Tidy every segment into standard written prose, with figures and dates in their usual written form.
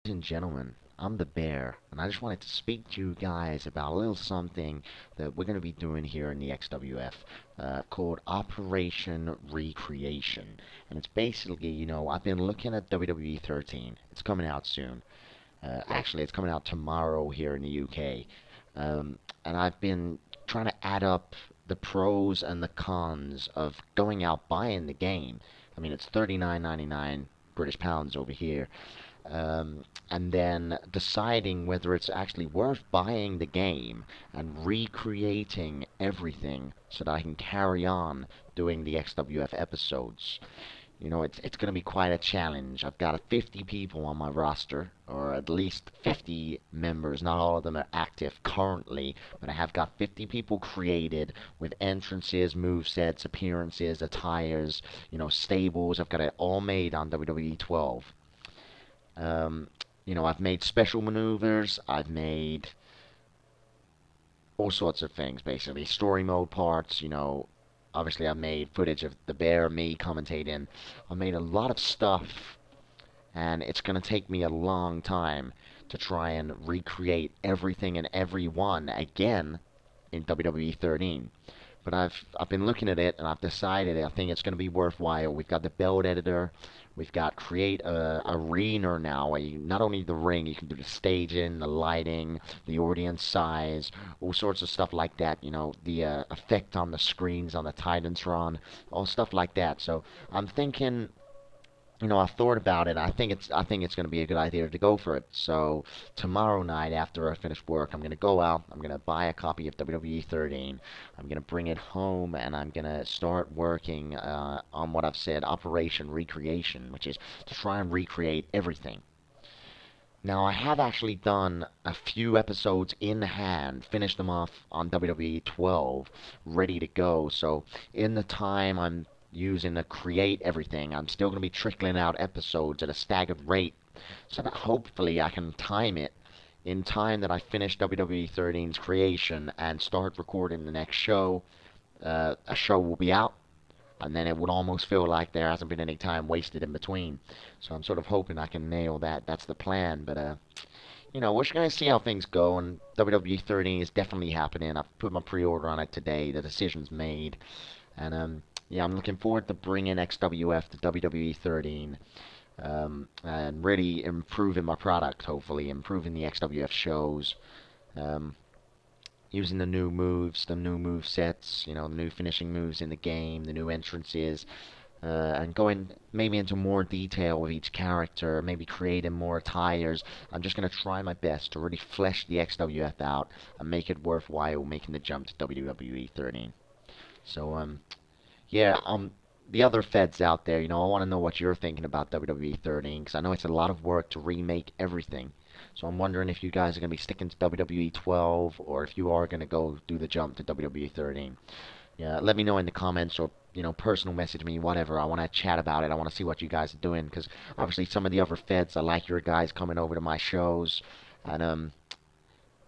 Ladies and gentlemen, I'm the Bear, and I just wanted to speak to you guys about a little something that we're going to be doing here in the XWF called Operation Recreation. And it's basically, I've been looking at WWE13. It's coming out soon. Actually, it's coming out tomorrow here in the UK. And I've been trying to add up the pros and the cons of going out buying the game. I mean, it's 39.99 British pounds over here, and then deciding whether it's actually worth buying the game and recreating everything so that I can carry on doing the XWF episodes. It's going to be quite a challenge. I've got 50 people on my roster, or at least 50 members. Not all of them are active currently, but I have got 50 people created with entrances, movesets, appearances, attires, stables. I've got it all made on WWE 12. Um, I've made special maneuvers. I've made all sorts of things, basically. Story mode parts, obviously I've made footage of the bear, me commentating. I've made a lot of stuff, and it's going to take me a long time to try and recreate everything and everyone again in WWE 13. But I've been looking at it and I've decided I think it's going to be worthwhile. We've got the build editor, we've got create a arena now. Where not only the ring, you can do the staging, the lighting, the audience size, all sorts of stuff like that. The effect on the screens on the Titantron, all stuff like that. So I'm thinking, I've thought about it. I think it's going to be a good idea to go for it. So tomorrow night after I finish work, I'm going to go out. I'm going to buy a copy of WWE 13. I'm going to bring it home and I'm going to start working on what I've said, Operation Recreation, which is to try and recreate everything. Now, I have actually done a few episodes in hand, finished them off on WWE 12, ready to go. So, in the time I'm using to create everything, I'm still going to be trickling out episodes at a staggered rate so that hopefully I can time it in time that I finish WWE 13's creation and start recording the next show. A show will be out, and then it would almost feel like there hasn't been any time wasted in between. So I'm sort of hoping I can nail that. That's the plan. But we're just gonna see how things go. And WWE 13 is definitely happening. I've put my pre-order on it today. The decision's made, and yeah, I'm looking forward to bringing XWF to WWE 13. And really improving my product, hopefully improving the XWF shows. Um, Using the new moves, the new move sets, the new finishing moves in the game, the new entrances, and going maybe into more detail with each character, maybe creating more attires. I'm just going to try my best to really flesh the XWF out and make it worthwhile making the jump to WWE 13. So, yeah, the other feds out there, I want to know what you're thinking about WWE 13, because I know it's a lot of work to remake everything. So I'm wondering if you guys are going to be sticking to WWE 12 or if you are going to go do the jump to WWE 13. Yeah, let me know in the comments or personal message me, whatever. I want to chat about it. I want to see what you guys are doing because obviously some of the other feds, I like your guys coming over to my shows, and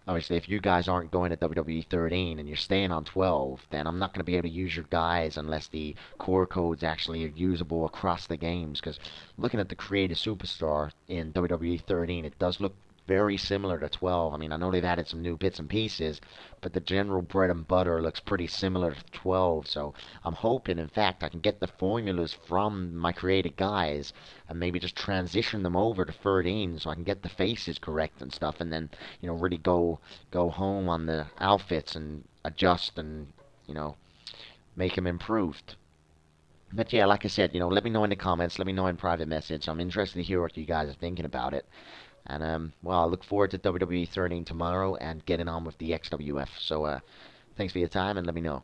obviously if you guys aren't going to WWE 13 and you're staying on 12, then I'm not going to be able to use your guys unless the core codes actually are usable across the games. Because looking at the Creative Superstar in WWE 13, it does look very similar to 12. I mean, I know they've added some new bits and pieces, but the general bread and butter looks pretty similar to 12. So I'm hoping, in fact, I can get the formulas from my creative guys and maybe just transition them over to 13 so I can get the faces correct and stuff, and then really go home on the outfits and adjust and make them improved. But yeah, like I said, let me know in the comments, let me know in private message. I'm interested to hear what you guys are thinking about it. And well, I look forward to WWE 13 tomorrow and getting on with the XWF. So thanks for your time and let me know.